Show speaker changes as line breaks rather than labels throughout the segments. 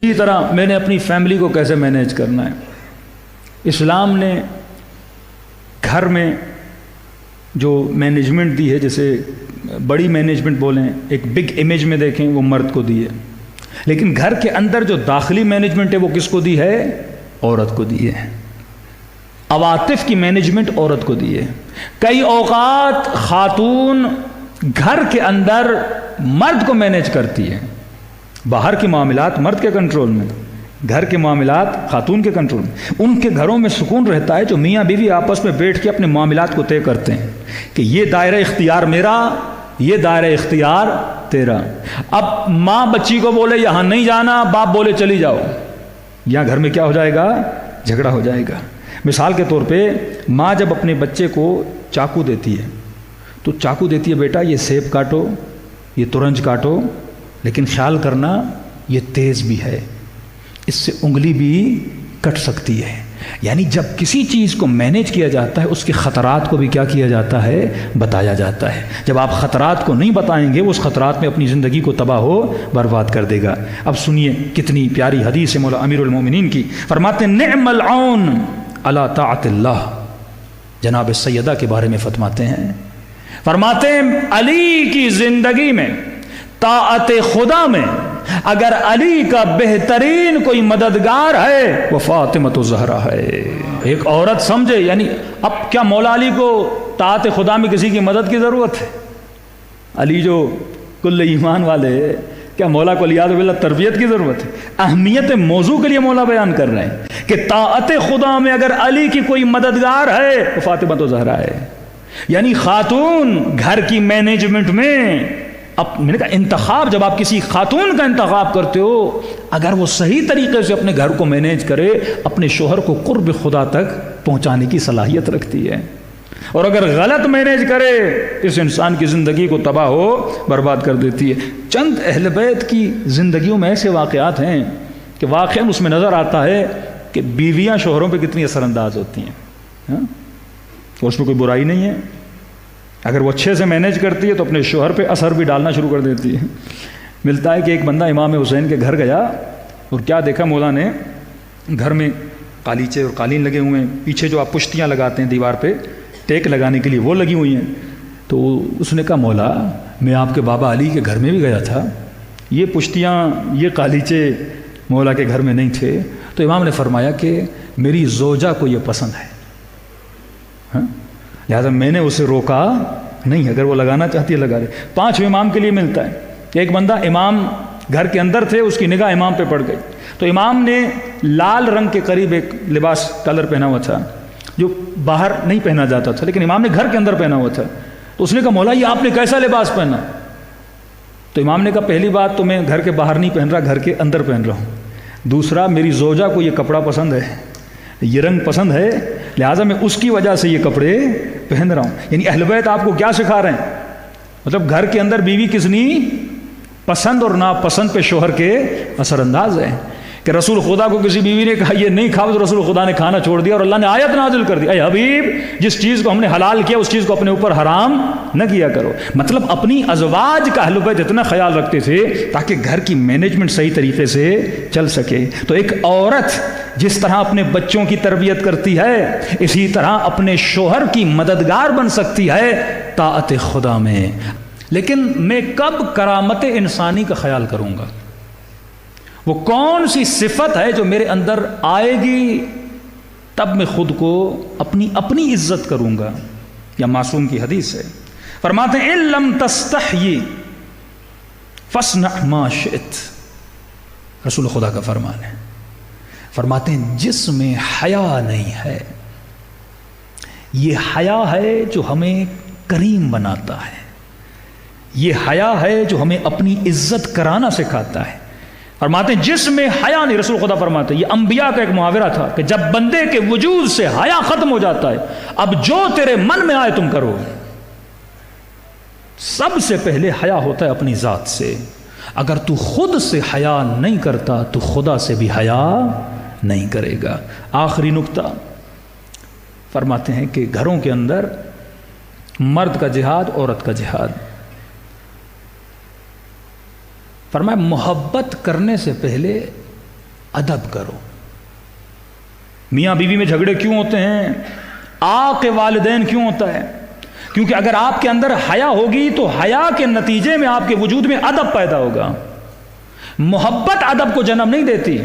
اسی طرح میں نے اپنی فیملی کو کیسے مینیج کرنا ہے۔ اسلام نے گھر میں جو مینجمنٹ دی ہے، جیسے بڑی مینجمنٹ بولیں، ایک بگ امیج میں دیکھیں، وہ مرد کو دی ہے، لیکن گھر کے اندر جو داخلی مینجمنٹ ہے وہ کس کو دی ہے؟ عورت کو دی ہے۔ عواطف کی مینجمنٹ عورت کو دی ہے۔ کئی اوقات خاتون گھر کے اندر مرد کو مینیج کرتی ہے، باہر کے معاملات مرد کے کنٹرول میں، گھر کے معاملات خاتون کے کنٹرول میں۔ ان کے گھروں میں سکون رہتا ہے جو میاں بیوی آپس میں بیٹھ کے اپنے معاملات کو طے کرتے ہیں کہ یہ دائرہ اختیار میرا، یہ دائرہ اختیار تیرا۔ اب ماں بچی کو بولے یہاں نہیں جانا، باپ بولے چلی جاؤ، یہاں گھر میں کیا ہو جائے گا؟ جھگڑا ہو جائے گا۔ مثال کے طور پہ ماں جب اپنے بچے کو چاقو دیتی ہے تو چاقو دیتی ہے، بیٹا یہ سیب کاٹو، یہ ترنج کاٹو، لیکن خیال کرنا یہ تیز بھی ہے، اس سے انگلی بھی کٹ سکتی ہے۔ یعنی جب کسی چیز کو مینیج کیا جاتا ہے اس کے خطرات کو بھی کیا کیا جاتا ہے؟ بتایا جاتا ہے۔ جب آپ خطرات کو نہیں بتائیں گے وہ اس خطرات میں اپنی زندگی کو تباہ و برباد کر دے گا۔ اب سنیے کتنی پیاری حدیث ہے مولا امیر المومنین کی، فرماتے ہیں نعم العون علی طاعت اللہ۔ جناب سیدہ کے بارے میں فرماتے ہیں، علی کی زندگی میں، طاعت خدا میں اگر علی کا بہترین کوئی مددگار ہے وہ فاطمہ الزہرا ہے۔ ایک عورت سمجھے، یعنی اب کیا مولا علی کو طاعت خدا میں کسی کی مدد کی ضرورت ہے؟ علی جو کل ایمان والے، کیا مولا کو علیہ باللہ تربیت کی ضرورت ہے؟ اہمیت موضوع کے لیے مولا بیان کر رہے ہیں کہ طاعت خدا میں اگر علی کی کوئی مددگار ہے تو فاطمہ الزہرا ہے۔ یعنی خاتون گھر کی مینجمنٹ میں، اب میں نے کہا انتخاب، جب آپ کسی خاتون کا انتخاب کرتے ہو اگر وہ صحیح طریقے سے اپنے گھر کو مینیج کرے، اپنے شوہر کو قرب خدا تک پہنچانے کی صلاحیت رکھتی ہے، اور اگر غلط مینیج کرے اس انسان کی زندگی کو تباہ و برباد کر دیتی ہے۔ چند اہل بیت کی زندگیوں میں ایسے واقعات ہیں کہ واقعاً اس میں نظر آتا ہے کہ بیویاں شوہروں پہ کتنی اثر انداز ہوتی ہیں، اس میں کوئی برائی نہیں ہے۔ اگر وہ اچھے سے مینیج کرتی ہے تو اپنے شوہر پہ اثر بھی ڈالنا شروع کر دیتی ہے۔ ملتا ہے کہ ایک بندہ امام حسین کے گھر گیا اور کیا دیکھا، مولا نے گھر میں قالیچے اور قالین لگے ہوئے ہیں، پیچھے جو آپ پشتیاں لگاتے ہیں دیوار پہ ٹیک لگانے کے لیے وہ لگی ہوئی ہیں۔ تو اس نے کہا مولا میں آپ کے بابا علی کے گھر میں بھی گیا تھا، یہ پشتیاں یہ قالیچے مولا کے گھر میں نہیں تھے۔ تو امام نے فرمایا کہ میری زوجہ کو یہ پسند ہے، لہٰذا میں نے اسے روکا نہیں، اگر وہ لگانا چاہتی ہے لگا دے۔ 5 امام کے لیے ملتا ہے کہ ایک بندہ امام گھر کے اندر تھے، اس کی نگاہ امام پہ پڑ گئی، تو امام نے لال رنگ کے قریب ایک لباس کلر پہنا ہوا تھا جو باہر نہیں پہنا جاتا تھا، لیکن امام نے گھر کے اندر پہنا ہوا تھا۔ تو اس نے کہا مولا یہ آپ نے کیسا لباس پہنا؟ تو امام نے کہا پہلی بات تو میں گھر کے باہر نہیں پہن رہا، گھر کے اندر پہن رہا ہوں، دوسرا میری زوجہ کو یہ کپڑا پسند ہے، یہ رنگ پسند ہے، لہٰذا میں اس کی وجہ سے یہ کپڑے پہن رہا ہوں۔ یعنی اہل بیت آپ کو کیا سکھا رہے ہیں؟ مطلب گھر کے اندر بیوی کتنی پسند اور ناپسند پہ شوہر کے اثر انداز ہے۔ کہ رسول خدا کو کسی بیوی نے کہا یہ نہیں کھاؤ تو رسول خدا نے کھانا چھوڑ دیا، اور اللہ نے آیت نازل کر دی، اے حبیب جس چیز کو ہم نے حلال کیا اس چیز کو اپنے اوپر حرام نہ کیا کرو۔ مطلب اپنی ازواج کا اہل بیت اتنا خیال رکھتے تھے تاکہ گھر کی مینجمنٹ صحیح طریقے سے چل سکے۔ تو ایک عورت جس طرح اپنے بچوں کی تربیت کرتی ہے اسی طرح اپنے شوہر کی مددگار بن سکتی ہے طاعت خدا میں۔ لیکن میں کب کرامت انسانی کا خیال کروں گا؟ وہ کون سی صفت ہے جو میرے اندر آئے گی تب میں خود کو اپنی عزت کروں گا؟ یا معصوم کی حدیث ہے، فرماتے ہیں ان لم تستحیی فاصنع ما شئت، رسول خدا کا فرمان ہے۔ فرماتے ہیں جس میں حیا نہیں ہے، یہ حیا ہے جو ہمیں کریم بناتا ہے، یہ حیا ہے جو ہمیں اپنی عزت کرانا سکھاتا ہے۔ فرماتے ہیں جس میں حیا نہیں، رسول خدا فرماتے ہیں یہ انبیاء کا ایک محاورہ تھا کہ جب بندے کے وجود سے حیا ختم ہو جاتا ہے اب جو تیرے من میں آئے تم کرو۔ سب سے پہلے حیا ہوتا ہے اپنی ذات سے، اگر تو خود سے حیا نہیں کرتا تو خدا سے بھی حیا نہیں کرے گا۔ آخری نقطہ فرماتے ہیں کہ گھروں کے اندر مرد کا جہاد، عورت کا جہاد۔ فرمایا محبت کرنے سے پہلے ادب کرو. میاں بیوی میں جھگڑے کیوں ہوتے ہیں؟ آق والدین کیوں ہوتا ہے؟ کیونکہ اگر آپ کے اندر حیا ہوگی تو حیا کے نتیجے میں آپ کے وجود میں ادب پیدا ہوگا. محبت ادب کو جنم نہیں دیتی،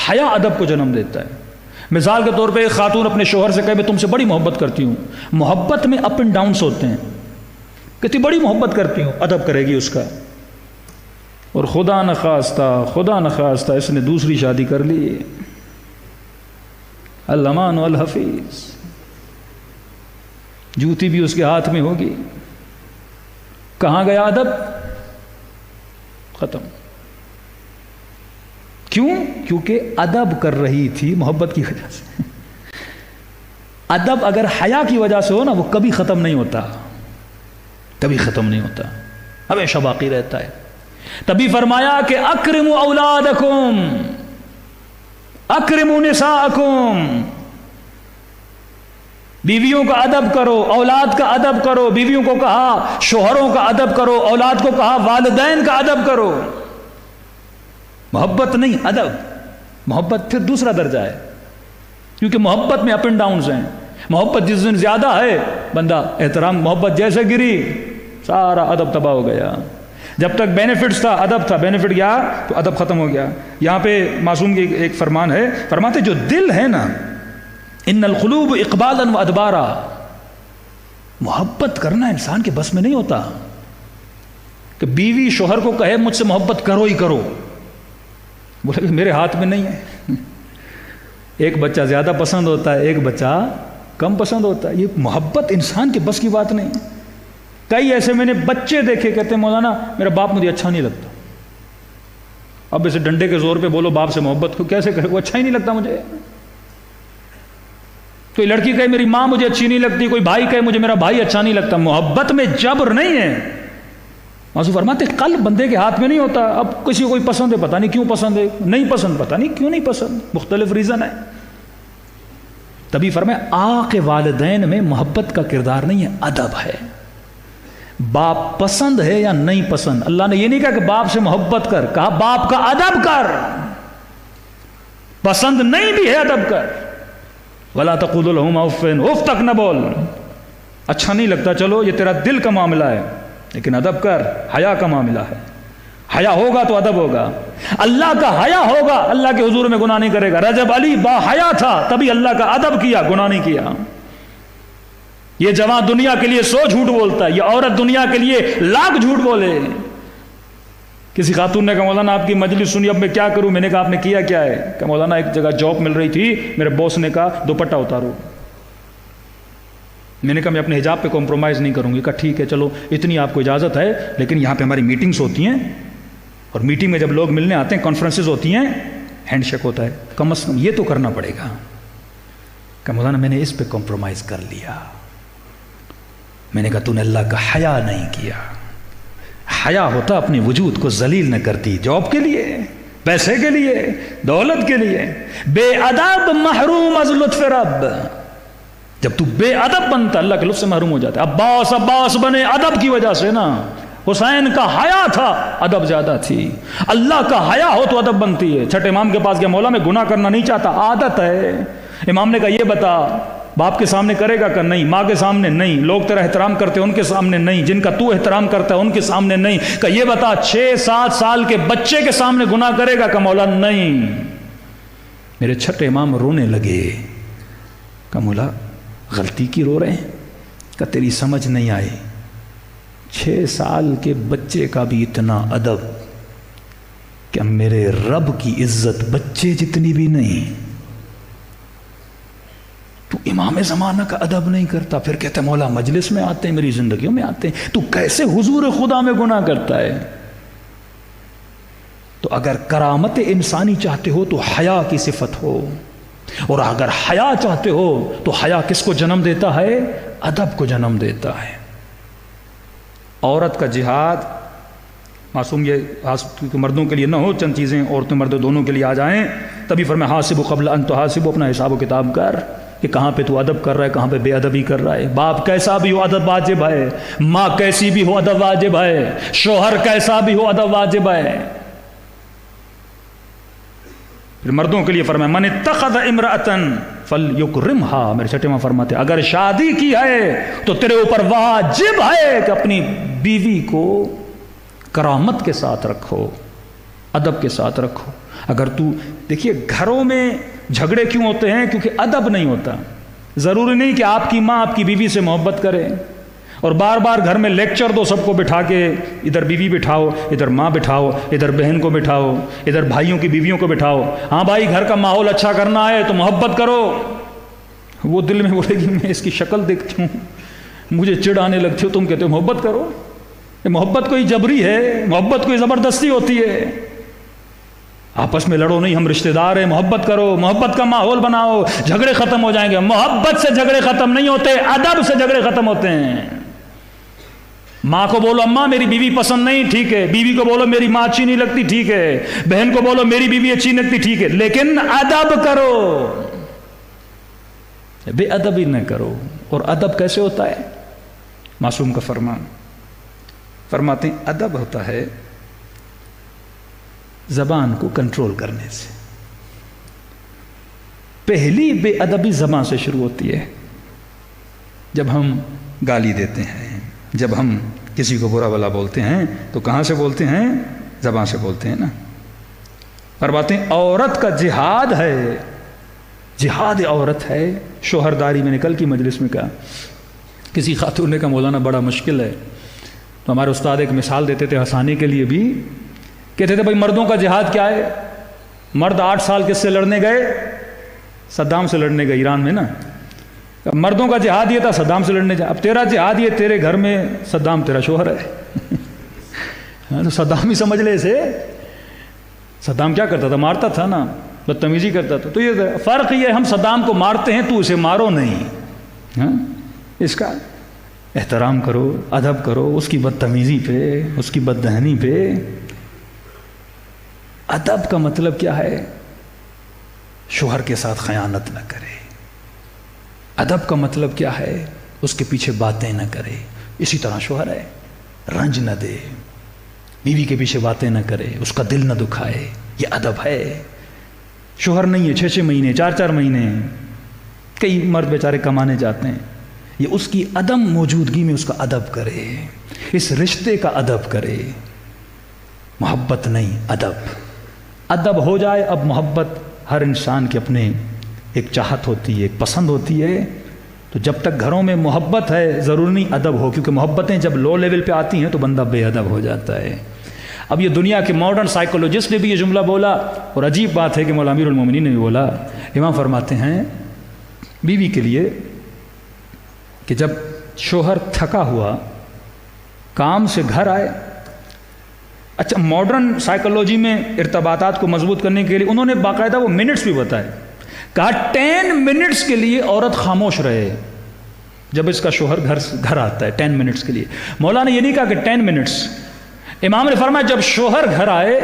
حیا ادب کو جنم دیتا ہے. مثال کے طور پہ ایک خاتون اپنے شوہر سے کہے میں تم سے بڑی محبت کرتی ہوں. محبت میں اپ اینڈ ڈاؤنس ہوتے ہیں. کہتی بڑی محبت کرتی ہوں، ادب کرے گی اس کا. اور خدا نخواستہ اس نے دوسری شادی کر لی. الامان والحفیظ، جوتی بھی اس کے ہاتھ میں ہوگی. کہاں گیا ادب؟ ختم. کیوں؟ کیونکہ ادب کر رہی تھی محبت کی وجہ سے. ادب اگر حیا کی وجہ سے ہو نا، وہ کبھی ختم نہیں ہوتا، کبھی ختم نہیں ہوتا، ہمیشہ باقی رہتا ہے. تبھی فرمایا کہ اکرموا اولادکم، اکرموا نساءکم. بیویوں کا ادب کرو، اولاد کا ادب کرو. بیویوں کو کہا شوہروں کا ادب کرو، اولاد کو کہا والدین کا ادب کرو. محبت نہیں، ادب. محبت پھر دوسرا درجہ ہے، کیونکہ محبت میں اپ اینڈ ڈاؤنز ہیں. محبت جس دن زیادہ ہے بندہ احترام، محبت جیسے گری سارا ادب تباہ ہو گیا. جب تک بینیفٹس تھا ادب تھا، بینیفٹ گیا تو ادب ختم ہو گیا. یہاں پہ معصوم کی ایک فرمان ہے، فرماتے جو دل ہے نا، ان القلوب اقبالا و ادبارا. محبت کرنا انسان کے بس میں نہیں ہوتا کہ بیوی شوہر کو کہے مجھ سے محبت کرو ہی کرو. بولے کہ میرے ہاتھ میں نہیں ہے. ایک بچہ زیادہ پسند ہوتا ہے، ایک بچہ کم پسند ہوتا ہے. یہ محبت انسان کے بس کی بات نہیں. کئی ایسے میں نے بچے دیکھے کہتے ہیں مولانا میرا باپ مجھے اچھا نہیں لگتا. اب اسے ڈنڈے کے زور پہ بولو باپ سے محبت کو کیسے کرے؟ وہ اچھا ہی نہیں لگتا مجھے. کوئی لڑکی کہے میری ماں مجھے اچھی نہیں لگتی، کوئی بھائی کہے مجھے میرا بھائی اچھا نہیں لگتا. محبت میں جبر نہیں ہے. معصوم فرماتے قلب بندے کے ہاتھ میں نہیں ہوتا. اب کسی کو کوئی پسند ہے، پتہ نہیں کیوں پسند ہے، نہیں پسند پتہ نہیں کیوں نہیں پسند، مختلف ریزن ہے. تبھی فرمایا آق والدین میں محبت کا کردار نہیں ہے، ادب ہے. باپ پسند ہے یا نہیں پسند، اللہ نے یہ نہیں کہا کہ باپ سے محبت کر، کہا باپ کا ادب کر. پسند نہیں بھی ہے ادب کر. ولا تقولوا لهما اف، اف تک نہ بول. اچھا نہیں لگتا چلو یہ تیرا دل کا معاملہ ہے، لیکن ادب کر. حیا کا معاملہ ہے، حیا ہوگا تو ادب ہوگا. اللہ کا حیا ہوگا، اللہ کے حضور میں گناہ نہیں کرے گا. رجب علی با حیا تھا تبھی اللہ کا ادب کیا، گناہ نہیں کیا. یہ جوان دنیا کے لیے 100 جھوٹ بولتا ہے، یہ عورت دنیا کے لیے لاکھ جھوٹ بولے. کسی خاتون نے کہا مولانا آپ کی مجلس سنی، اب میں کیا کروں؟ میں نے کہا آپ نے کیا کیا ہے؟ کہ مولانا ایک جگہ جاب مل رہی تھی، میرے باس نے کہا دوپٹہ اتارو. میں نے کہا میں اپنے حجاب پہ کمپرومائز نہیں کروں گی. کہا ٹھیک ہے چلو اتنی آپ کو اجازت ہے، لیکن یہاں پہ ہماری میٹنگز ہوتی ہیں، اور میٹنگ میں جب لوگ ملنے آتے ہیں، کانفرنسز ہوتی ہیں، ہینڈ شیک ہوتا ہے، کم از کم یہ تو کرنا پڑے گا. کہ مولانا میں نے اس پہ کمپرومائز کر لیا. میں نے کہا تو نے اللہ کا حیا نہیں کیا. حیا ہوتا اپنے وجود کو ذلیل نہ کرتی، جاب کے لیے، پیسے کے لیے، دولت کے لیے. بے ادب محروم از لطف رب. جب تو بے ادب بنتا اللہ کے لطف سے محروم ہو جاتا ہے. عباس بنے ادب کی وجہ سے نا. حسین کا حیا تھا، ادب زیادہ تھی. اللہ کا حیا ہو تو ادب بنتی ہے. چھٹے امام کے پاس گیا، مولا میں گناہ کرنا نہیں چاہتا، عادت ہے. امام نے کہا یہ بتا باپ کے سامنے کرے گا کہ نہیں؟ ماں کے سامنے نہیں. لوگ تیرا احترام کرتے ہیں ان کے سامنے نہیں. جن کا تو احترام کرتا ہے ان کے سامنے نہیں. کہ یہ بتا 6-7 سال کے بچے کے سامنے گناہ کرے گا؟ کہ مولا نہیں. میرے چھٹے امام رونے لگے. کہ مولا غلطی کی رو رہے ہیں؟ کہ تیری سمجھ نہیں آئی. 6 سال کے بچے کا بھی اتنا ادب کہ میرے رب کی عزت بچے جتنی بھی نہیں. تو امام زمانہ کا ادب نہیں کرتا، پھر کہتے ہیں مولا مجلس میں آتے ہیں، میری زندگیوں میں آتے ہیں، تو کیسے حضور خدا میں گناہ کرتا ہے؟ تو اگر کرامت انسانی چاہتے ہو تو حیا کی صفت ہو، اور اگر حیا چاہتے ہو تو حیا کس کو جنم دیتا ہے؟ ادب کو جنم دیتا ہے. عورت کا جہاد معصوم یہ مردوں کے لیے نہ ہو، چند چیزیں عورتوں مرد دونوں کے لیے آ جائیں. تبھی فرمایا حاسب قبل ان تحاسب، اپنا حساب و کتاب کر کہ کہاں پہ تو ادب کر رہا ہے، کہاں پہ بے ادبی کر رہا ہے. باپ کیسا بھی ہو ادب واجب ہے، ماں کیسی بھی ہو ادب واجب ہے، شوہر کیسا بھی ہو ادب واجب ہے. پھر مردوں کے لیے فرمایا من اتخذ امرأۃ فلیکرمھا، میرے چھٹے ماں فرماتے اگر شادی کی ہے تو تیرے اوپر واجب ہے کہ اپنی بیوی کو کرامت کے ساتھ رکھو، ادب کے ساتھ رکھو۔ اگر تو دیکھیے گھروں میں جھگڑے کیوں ہوتے ہیں؟ کیونکہ ادب نہیں ہوتا۔ ضروری نہیں کہ آپ کی ماں آپ کی بیوی سے محبت کرے اور بار بار گھر میں لیکچر دو سب کو بٹھا کے، ادھر بیوی بٹھاؤ، ادھر ماں بٹھاؤ، ادھر بہن کو بٹھاؤ، ادھر بھائیوں کی بیویوں کو بٹھاؤ۔ ہاں بھائی گھر کا ماحول اچھا کرنا ہے تو محبت کرو، وہ دل میں بولے گی میں اس کی شکل دیکھتی ہوں مجھے چڑ آنے لگتی ہو، تم کہتے ہو محبت کرو۔ محبت کوئی جبری ہے، محبت کوئی زبردستی ہوتی ہے۔ آپس میں لڑو نہیں، ہم رشتہ دار ہیں، محبت کرو، محبت کا ماحول بناؤ، جھگڑے ختم ہو جائیں گے۔ محبت سے جھگڑے ختم نہیں ہوتے، ادب سے جھگڑے ختم ہوتے ہیں۔ ماں کو بولو اماں میری بیوی پسند نہیں، ٹھیک ہے، بیوی کو بولو میری ماں اچھی نہیں لگتی، ٹھیک ہے، بہن کو بولو میری بیوی اچھی نہیں لگتی، ٹھیک ہے، لیکن ادب کرو، بے ادبی نہ کرو۔ اور ادب کیسے ہوتا ہے؟ معصوم کا فرمان فرماتے ہیں ادب ہوتا ہے زبان کو کنٹرول کرنے سے۔ پہلی بے ادبی زبان سے شروع ہوتی ہے۔ جب ہم گالی دیتے ہیں، جب ہم کسی کو برا بھلا بولتے ہیں تو کہاں سے بولتے ہیں؟ زبان سے بولتے ہیں نا۔ فرماتے ہیں عورت کا جہاد ہے، جہاد عورت ہے شوہرداری۔ میں نے کل کی مجلس میں کہا، کسی خاتون نے کہا مولانا بڑا مشکل ہے، تو ہمارے استاد ایک مثال دیتے تھے ہنسانے کے لیے بھی، کہتے تھے بھائی مردوں کا جہاد کیا ہے؟ مرد 8 سال کس سے لڑنے گئے؟ صدام سے لڑنے گئے ایران میں نا۔ مردوں کا جہاد یہ تھا صدام سے لڑنے جا، اب تیرا جہاد یہ تیرے گھر میں صدام تیرا شوہر ہے تو صدام ہی سمجھ لے اسے۔ صدام کیا کرتا تھا؟ مارتا تھا نا، بدتمیزی کرتا تھا۔ تو یہ فرق یہ ہم صدام کو مارتے ہیں، تو اسے مارو نہیں، اس کا احترام کرو، ادب کرو، اس کی بدتمیزی پہ، اس کی بددہنی پہ۔ ادب کا مطلب کیا ہے؟ شوہر کے ساتھ خیانت نہ کرے۔ ادب کا مطلب کیا ہے؟ اس کے پیچھے باتیں نہ کرے۔ اسی طرح شوہر ہے، رنج نہ دے، بیوی کے پیچھے باتیں نہ کرے، اس کا دل نہ دکھائے، یہ ادب ہے۔ شوہر نہیں ہے 6 مہینے 4 مہینے، کئی مرد بیچارے کمانے جاتے ہیں، یہ اس کی عدم موجودگی میں اس کا ادب کرے، اس رشتے کا ادب کرے۔ محبت نہیں، ادب۔ ادب ہو جائے، اب محبت ہر انسان کے اپنے ایک چاہت ہوتی ہے، ایک پسند ہوتی ہے۔ تو جب تک گھروں میں محبت ہے ضروری نہیں ادب ہو، کیونکہ محبتیں جب لو لیول پہ آتی ہیں تو بندہ بے ادب ہو جاتا ہے۔ اب یہ دنیا کے ماڈرن سائیکولوجسٹ نے بھی یہ جملہ بولا، اور عجیب بات ہے کہ مولا امیر المومنین نے بھی بولا۔ امام فرماتے ہیں بیوی کے لیے کہ جب شوہر تھکا ہوا کام سے گھر آئے، اچھا ماڈرن سائیکولوجی میں ارتباطات کو مضبوط کرنے کے لیے انہوں نے باقاعدہ وہ منٹس بھی بتائے، کہا 10 منٹس کے لیے عورت خاموش رہے جب اس کا شوہر گھر آتا ہے، 10 منٹس کے لیے۔ مولا نے یہ نہیں کہا کہ 10 منٹس، امام نے فرمایا جب شوہر گھر آئے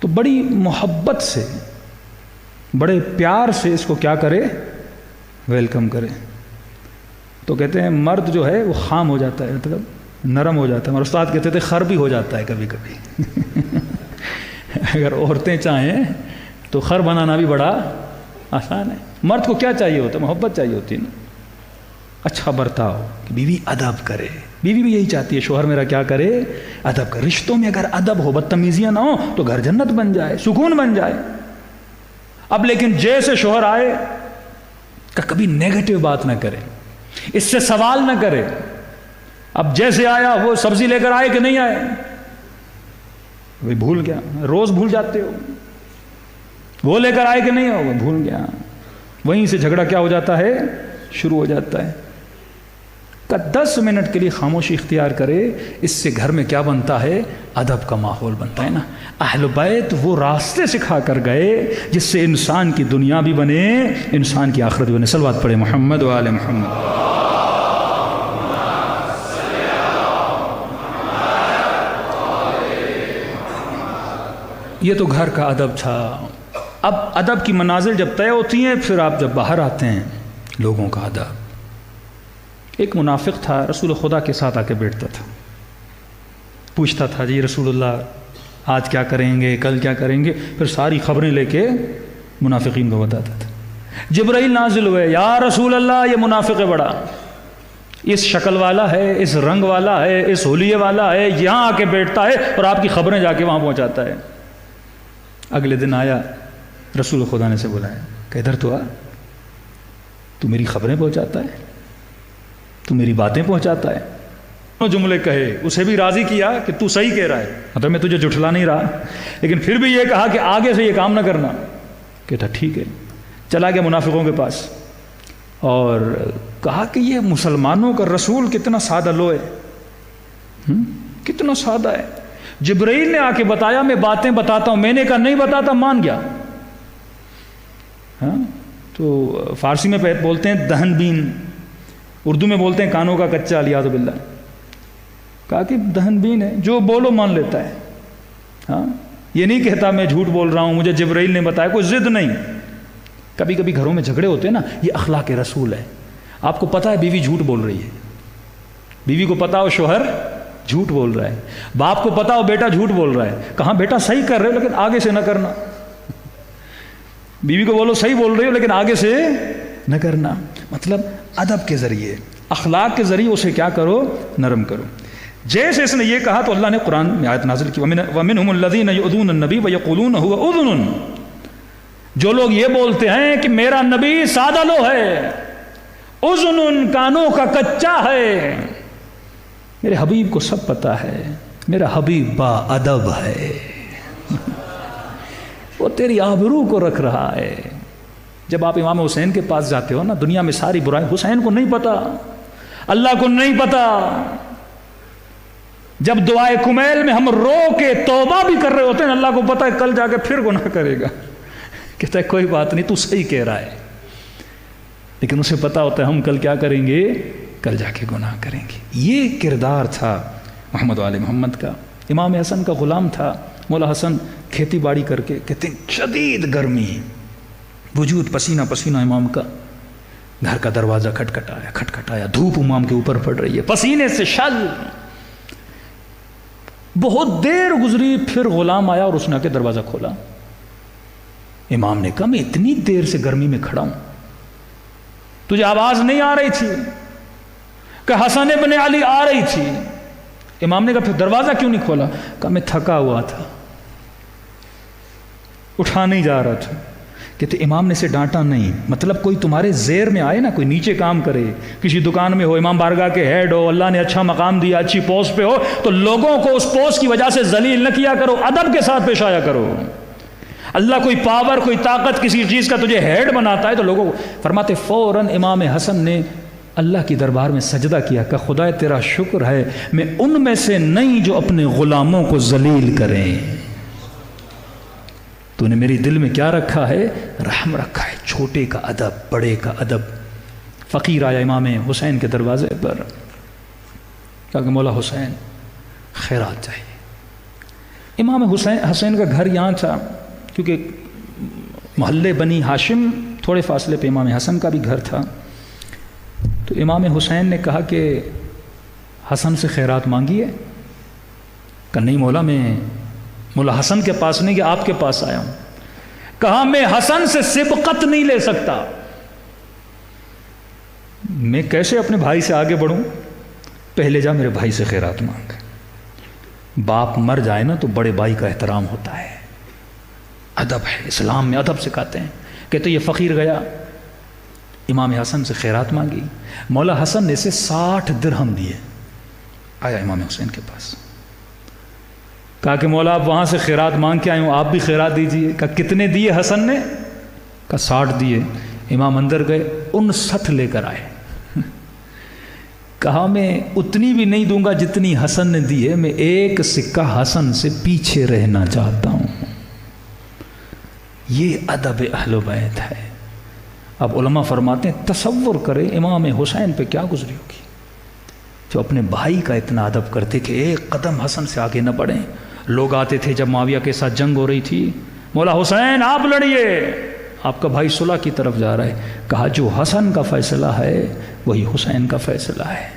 تو بڑی محبت سے، بڑے پیار سے اس کو کیا کرے؟ ویلکم کرے۔ تو کہتے ہیں مرد جو ہے وہ خام ہو جاتا ہے، مطلب نرم ہو جاتا ہے۔ ہمارے استاد کہتے تھے خر بھی ہو جاتا ہے کبھی کبھی اگر عورتیں چاہیں تو خر بنانا بھی بڑا آسان ہے۔ مرد کو کیا چاہیے ہوتا ہے؟ محبت چاہیے ہوتی ہے نا، اچھا برتاؤ، کہ بیوی ادب کرے۔ بیوی بھی یہی چاہتی ہے شوہر میرا کیا کرے؟ ادب کرے۔ رشتوں میں اگر ادب ہو، بدتمیزیاں نہ ہو، تو گھر جنت بن جائے، سکون بن جائے۔ اب لیکن جیسے شوہر آئے کہ کبھی نیگیٹو بات نہ کرے، اس سے سوال نہ کرے۔ اب جیسے آیا وہ سبزی لے کر آئے کہ نہیں آئے، وہ بھول گیا، روز بھول جاتے ہو، وہ لے کر آئے کہ نہیں ہو، وہ بھول گیا۔ وہیں سے جھگڑا کیا ہو جاتا ہے؟ شروع ہو جاتا ہے۔ کہ 10 منٹ کے لیے خاموشی اختیار کرے، اس سے گھر میں کیا بنتا ہے؟ ادب کا ماحول بنتا ہے نا۔ اہل بیت وہ راستے سکھا کر گئے جس سے انسان کی دنیا بھی بنے، انسان کی آخرت بھی بنے۔ صلوات پڑھے محمد و آل محمد۔ یہ تو گھر کا ادب تھا۔ اب ادب کی منازل جب طے ہوتی ہیں، پھر آپ جب باہر آتے ہیں، لوگوں کا ادب۔ ایک منافق تھا، رسول خدا کے ساتھ آ کے بیٹھتا تھا، پوچھتا تھا جی رسول اللہ آج کیا کریں گے، کل کیا کریں گے، پھر ساری خبریں لے کے منافقین کو بتاتا تھا۔ جبرائیل نازل ہوئے، یا رسول اللہ یہ منافق ہے بڑا، اس شکل والا ہے، اس رنگ والا ہے، اس حلیے والا ہے، یہاں آ کے بیٹھتا ہے اور آپ کی خبریں جا کے وہاں پہنچاتا ہے۔ اگلے دن آیا، رسول خدا نے سے بلایا کہ ادھر تو آ، تو میری خبریں پہنچاتا ہے، تو میری باتیں پہنچاتا ہے۔ جملے کہے، اسے بھی راضی کیا کہ تو صحیح کہہ رہا ہے، مطلب میں تجھے جھٹلا نہیں رہا، لیکن پھر بھی یہ کہا کہ آگے سے یہ کام نہ کرنا۔ کہتا ٹھیک ہے، چلا گیا منافقوں کے پاس اور کہا کہ یہ مسلمانوں کا رسول کتنا سادہ لو ہے، کتنا سادہ ہے۔ جبرائیل نے آ کے بتایا میں باتیں بتاتا ہوں، میں نے کہا نہیں بتاتا، مان گیا۔ ہاں تو فارسی میں بولتے ہیں دہن بین، اردو میں بولتے ہیں کانوں کا کچا، الیاذ باللہ۔ کہا کہ دہن بین ہے، جو بولو مان لیتا ہے۔ ہاں یہ نہیں کہتا میں جھوٹ بول رہا ہوں، مجھے جبرائیل نے بتایا، کوئی ضد نہیں۔ کبھی کبھی گھروں میں جھگڑے ہوتے ہیں نا، یہ اخلاق رسول ہے۔ آپ کو پتا ہے بیوی جھوٹ بول رہی ہے، بیوی کو پتا ہو شوہر جھوٹ بول رہا ہے، باپ کو پتا ہو بیٹا جھوٹ بول رہا ہے، کہاں بیٹا صحیح کر رہے ہو لیکن آگے سے نہ کرنا۔ بیوی کو بولو صحیح بول رہے ہو لیکن آگے سے نہ کرنا، مطلب ادب کے ذریعے، اخلاق کے ذریعے اسے کیا کرو، نرم کرو۔ جیسے اس نے یہ کہا تو اللہ نے قرآن میں آیت نازل کی، وَمِنْهُمُ الَّذِينَ يُؤْذُونَ النَّبِيَّ وَيَقُولُونَ هُوَ أُذُنٌ، جو لوگ یہ بولتے ہیں کہ میرا نبی سادہ لو ہے، اذن کانوں کا کچا ہے۔ میرے حبیب کو سب پتا ہے، میرا حبیب با ادب ہے، وہ تیری آبرو کو رکھ رہا ہے۔ جب آپ امام حسین کے پاس جاتے ہو نا، دنیا میں ساری برائی حسین کو نہیں پتا، اللہ کو نہیں پتا۔ جب دعائے کمیل میں ہم رو کے توبہ بھی کر رہے ہوتے ہیں، اللہ کو پتا ہے کل جا کے پھر گناہ کرے گا، کہتا ہے کوئی بات نہیں، تو صحیح کہہ رہا ہے، لیکن اسے پتا ہوتا ہے ہم کل کیا کریں گے، کل جا کے گناہ کریں گے۔ یہ کردار تھا محمد وآل محمد کا۔ امام حسن کا غلام تھا، مولا حسن کھیتی باڑی کر کے، کہتے ہیں شدید گرمی، وجود پسینہ پسینہ امام کا، گھر کا دروازہ کھٹکھٹایا، دھوپ امام کے اوپر پڑ رہی ہے، پسینے سے شل۔ بہت دیر گزری، پھر غلام آیا اور اس نے آ کے دروازہ کھولا۔ امام نے کہا میں اتنی دیر سے گرمی میں کھڑا ہوں، تجھے آواز نہیں آ رہی تھی کہ حسن ابن علی آ رہی تھی؟ امام نے کہا پھر دروازہ کیوں نہیں کھولا؟ کہا میں تھکا ہوا تھا، اٹھا نہیں جا رہا تھا۔ کہتے امام نے اسے ڈانٹا نہیں، مطلب کوئی تمہارے زیر میں آئے نا، کوئی نیچے کام کرے، کسی دکان میں ہو، امام بارگاہ کے ہیڈ ہو، اللہ نے اچھا مقام دیا، اچھی پوسٹ پہ ہو، تو لوگوں کو اس پوسٹ کی وجہ سے ذلیل نہ کیا کرو، ادب کے ساتھ پیش آیا کرو۔ اللہ کوئی پاور، کوئی طاقت کسی چیز کا تجھے ہیڈ بناتا ہے تو لوگوں کو فرماتے فوراً امام حسن نے اللہ کی دربار میں سجدہ کیا کہ خدا تیرا شکر ہے میں ان میں سے نہیں جو اپنے غلاموں کو ذلیل کریں، تو نے میری دل میں کیا رکھا ہے، رحم رکھا ہے، چھوٹے کا ادب، بڑے کا ادب۔ فقیر آیا امام حسین کے دروازے پر، کہا کہ مولا حسین خیرات چاہیے۔ امام حسین کا گھر یہاں تھا، کیونکہ محلے بنی ہاشم تھوڑے فاصلے پہ امام حسن کا بھی گھر تھا، تو امام حسین نے کہا کہ حسن سے خیرات مانگی ہے؟ کہا نہیں مولا، میں مولا حسن کے پاس نہیں کہ آپ کے پاس آیا ہوں۔ کہا میں حسن سے سبقت نہیں لے سکتا، میں کیسے اپنے بھائی سے آگے بڑھوں؟ پہلے جا میرے بھائی سے خیرات مانگ۔ باپ مر جائے نا تو بڑے بھائی کا احترام ہوتا ہے، ادب ہے، اسلام میں ادب سکھاتے ہیں۔ کہتے یہ فقیر گیا، امام حسن سے خیرات مانگی، مولا حسن نے اسے 60 درہم دیے۔ آیا امام حسین کے پاس، کہا کہ مولا آپ وہاں سے خیرات مانگ کے آئے ہوں، آپ بھی خیرات دیجئے۔ کہا کتنے دیے حسن نے؟ کہا 60 دیے۔ امام اندر گئے، 59 لے کر آئے۔ کہا میں اتنی بھی نہیں دوں گا جتنی حسن نے دی ہے، میں ایک سکہ حسن سے پیچھے رہنا چاہتا ہوں۔ یہ ادب اہل بیت ہے۔ اب علماء فرماتے ہیں تصور کریں امام حسین پہ کیا گزری ہوگی، جو اپنے بھائی کا اتنا ادب کرتے کہ ایک قدم حسن سے آگے نہ بڑھیں۔ لوگ آتے تھے جب معاویہ کے ساتھ جنگ ہو رہی تھی، مولا حسین آپ لڑیے، آپ کا بھائی صلح کی طرف جا رہا ہے۔ کہا جو حسن کا فیصلہ ہے وہی حسین کا فیصلہ ہے۔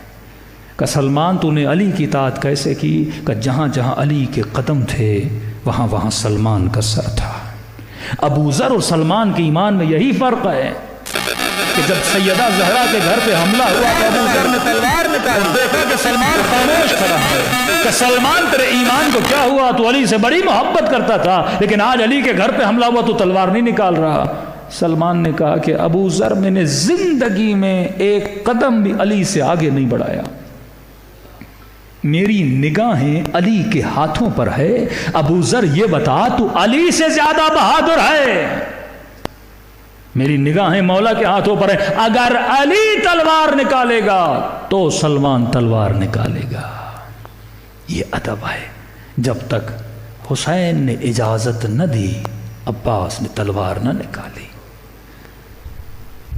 کہ سلمان تو نے علی کی اطاعت کیسے کی؟ کہ جہاں جہاں علی کے قدم تھے وہاں سلمان کا سر تھا۔ ابو ذر اور سلمان کے ایمان میں یہی فرق ہے کہ جب سیدہ زہرا کے گھر پہ حملہ ہوا تو ابو ذر نے تلوار نکال دیکھا کہ سلمان خاموش کھڑا ہے، کہ سلمان تیرے ایمان کو کیا ہوا؟ تو علی سے بڑی محبت کرتا تھا، لیکن آج علی کے گھر پہ حملہ ہوا تو تلوار نہیں نکال رہا۔ سلمان نے کہا کہ ابو ذر میں نے زندگی میں ایک قدم بھی علی سے آگے نہیں بڑھایا، میری نگاہیں علی کے ہاتھوں پر ہے۔ ابو ذر یہ بتا تو علی سے زیادہ بہادر ہے؟ میری نگاہیں مولا کے ہاتھوں پر ہے، اگر علی تلوار نکالے گا تو سلمان تلوار نکالے گا۔ یہ ادب ہے۔ جب تک حسین نے اجازت نہ دی عباس نے تلوار نہ نکالی۔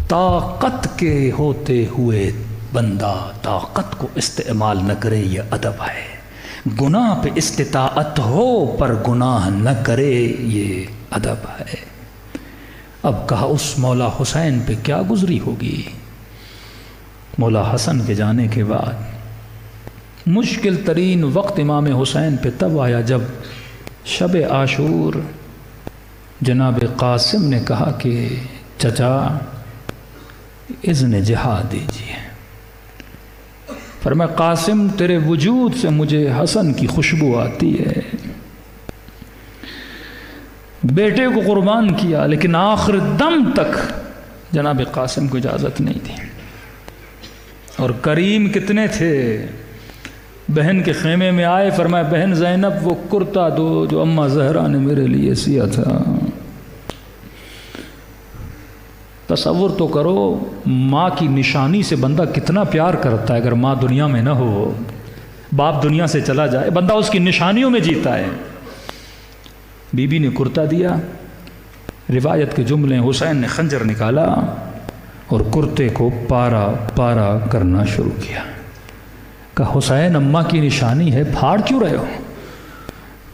طاقت کے ہوتے ہوئے بندہ طاقت کو استعمال نہ کرے، یہ ادب ہے۔ گناہ پہ استطاعت ہو پر گناہ نہ کرے، یہ ادب ہے۔ اب کہا اس مولا حسین پہ کیا گزری ہوگی؟ مولا حسن کے جانے کے بعد مشکل ترین وقت امام حسین پہ تب آیا جب شب عاشور جناب قاسم نے کہا کہ چچا اذن جہاد دیجیے۔ فرمایا قاسم تیرے وجود سے مجھے حسن کی خوشبو آتی ہے۔ بیٹے کو قربان کیا لیکن آخر دم تک جناب قاسم کو اجازت نہیں دی۔ اور کریم کتنے تھے، بہن کے خیمے میں آئے، فرمایا بہن زینب وہ کرتا دو جو اماں زہرا نے میرے لیے سیا تھا۔ تصور تو کرو ماں کی نشانی سے بندہ کتنا پیار کرتا ہے۔ اگر ماں دنیا میں نہ ہو، باپ دنیا سے چلا جائے، بندہ اس کی نشانیوں میں جیتا ہے۔ بی بی نے کرتا دیا، روایت کے جملے حسین نے خنجر نکالا اور کرتے کو پارا پارا کرنا شروع کیا۔ کہا حسین اماں کی نشانی ہے، پھاڑ کیوں رہے ہو؟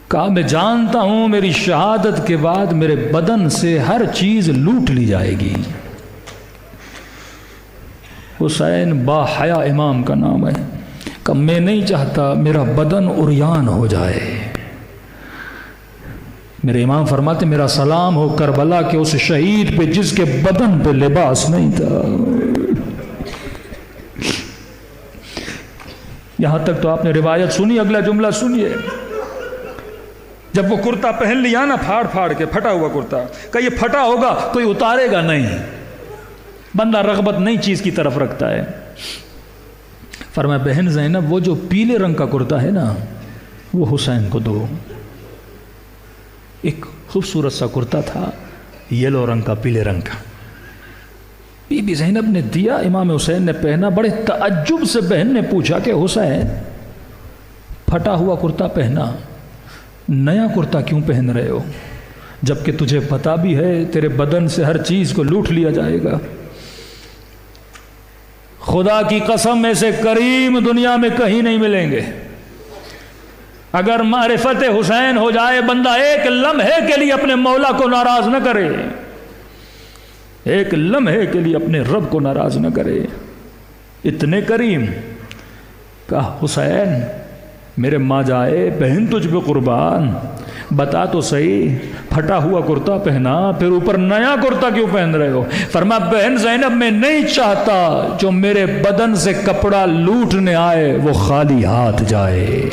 کہا میں جانتا ہوں میری شہادت کے بعد میرے بدن سے ہر چیز لوٹ لی جائے گی۔ حسین با حیا امام کا نام ہے، کہ میں نہیں چاہتا میرا بدن عریان ہو جائے۔ میرے امام فرماتے میرا سلام ہو کربلا کے اس شہید پہ جس کے بدن پہ لباس نہیں تھا۔ یہاں تک تو آپ نے روایت سنی، اگلا جملہ سنیے۔ جب وہ کرتا پہن لیا نا پھاڑ پھاڑ کے، پھٹا ہوا کرتا، کہ یہ پھٹا ہوگا کوئی اتارے گا نہیں، بندہ رغبت نئی چیز کی طرف رکھتا ہے۔ فرمایا بہن زینب وہ جو پیلے رنگ کا کرتا ہے نا وہ حسین کو دو۔ ایک خوبصورت سا کرتا تھا، یلو رنگ کا، پیلے رنگ کا۔ بی بی زینب نے دیا، امام حسین نے پہنا۔ بڑے تعجب سے بہن نے پوچھا کہ حسین پھٹا ہوا کرتا پہنا، نیا کرتا کیوں پہن رہے ہو جبکہ تجھے پتا بھی ہے تیرے بدن سے ہر چیز کو لوٹ لیا جائے گا؟ خدا کی قسم ایسے کریم دنیا میں کہیں نہیں ملیں گے۔ اگر معرفت حسین ہو جائے بندہ ایک لمحے کے لیے اپنے مولا کو ناراض نہ کرے، ایک لمحے کے لیے اپنے رب کو ناراض نہ کرے۔ اتنے کریم کہا حسین میرے ماں جائے بہن تجھ پہ قربان، بتا تو صحیح پھٹا ہوا کرتا پہنا پھر اوپر نیا کرتا کیوں پہن رہے ہو؟ فرمایا بہن زینب میں نہیں چاہتا جو میرے بدن سے کپڑا لوٹنے آئے وہ خالی ہاتھ جائے،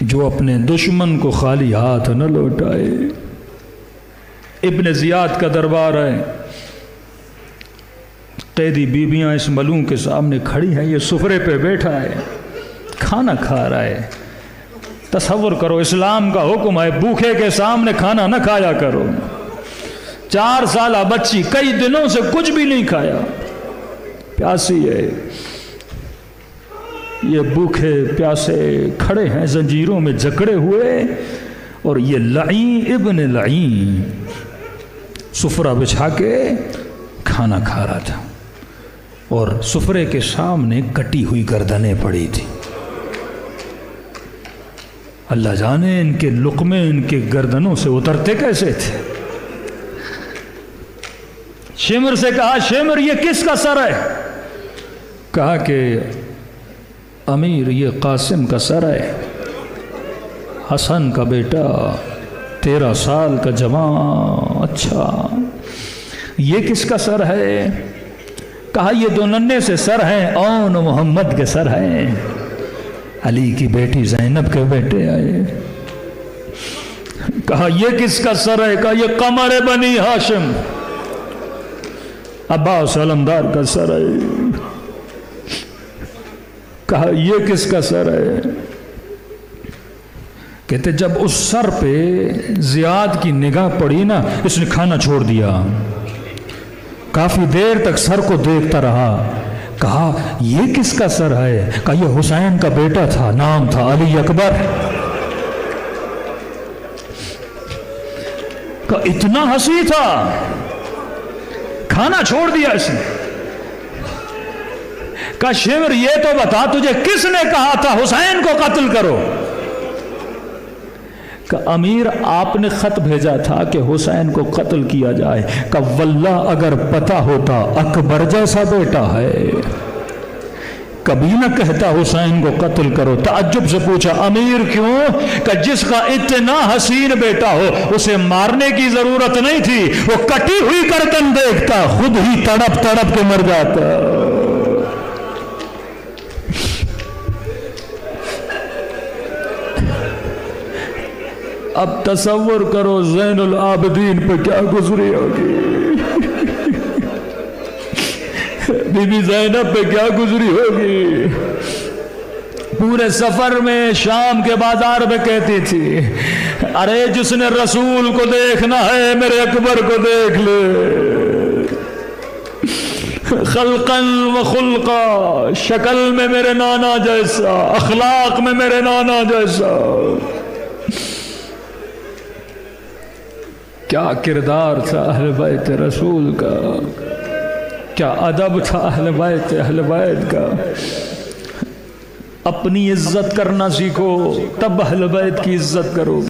جو اپنے دشمن کو خالی ہاتھ نہ لوٹائے۔ ابن زیاد کا دربار ہے، قیدی بیویاں اس ملوں کے سامنے کھڑی ہیں، یہ سفرے پہ بیٹھا ہے کھانا کھا رہا ہے۔ تصور کرو اسلام کا حکم ہے بھوکے کے سامنے کھانا نہ کھایا کرو۔ 4 سالہ بچی کئی دنوں سے کچھ بھی نہیں کھایا، پیاسی ہے، یہ بھوکے پیاسے کھڑے ہیں زنجیروں میں جکڑے ہوئے، اور یہ لعین ابن لعین سفرہ بچھا کے کھانا کھا رہا تھا، اور سفرے کے سامنے کٹی ہوئی گردنیں پڑی تھی۔ اللہ جانے ان کے لقمے ان کے گردنوں سے اترتے کیسے تھے۔ شمر سے کہا شمر یہ کس کا سر ہے؟ کہا کہ امیر یہ قاسم کا سر ہے، حسن کا بیٹا 13 سال کا جوان، اچھا یہ کس کا سر ہے؟ کہا یہ دو ننھے سے سر ہیں، اون محمد کے سر ہیں، علی کی بیٹی زینب کے بیٹے آئے۔ کہا یہ کس کا سر ہے؟ کہا یہ قمر بنی ہاشم عباس علمدار کا سر ہے۔ کہا یہ کس کا سر ہے؟ کہتے جب اس سر پہ زیاد کی نگاہ پڑی نا، اس نے کھانا چھوڑ دیا، کافی دیر تک سر کو دیکھتا رہا۔ کہا یہ کس کا سر ہے؟ کہا یہ حسین کا بیٹا تھا، نام تھا علی اکبر۔ کہا اتنا ہنسی تھا، کھانا چھوڑ دیا اس نے۔ کہا شمر یہ تو بتا تجھے کس نے کہا تھا حسین کو قتل کرو؟ کہ امیر آپ نے خط بھیجا تھا کہ حسین کو قتل کیا جائے۔ کہ واللہ اگر پتا ہوتا اکبر جیسا بیٹا ہے کبھی نہ کہتا حسین کو قتل کرو۔ تعجب سے پوچھا امیر کیوں؟ کہ جس کا اتنا حسین بیٹا ہو اسے مارنے کی ضرورت نہیں تھی، وہ کٹی ہوئی گردن دیکھتا خود ہی تڑپ تڑپ کے مر جاتا۔ اب تصور کرو زین العابدین پہ کیا گزری ہوگی، بی بی زینب پہ کیا گزری ہوگی۔ پورے سفر میں شام کے بازار میں کہتی تھی ارے جس نے رسول کو دیکھنا ہے میرے اکبر کو دیکھ لے، خلقا و خلقا، شکل میں میرے نانا جیسا، اخلاق میں میرے نانا جیسا۔ کیا کردار تھا اہل بیت رسول کا، کیا ادب تھا اہل بیت کا۔ اپنی عزت کرنا سیکھو تب اہل بیت کی عزت کرو۔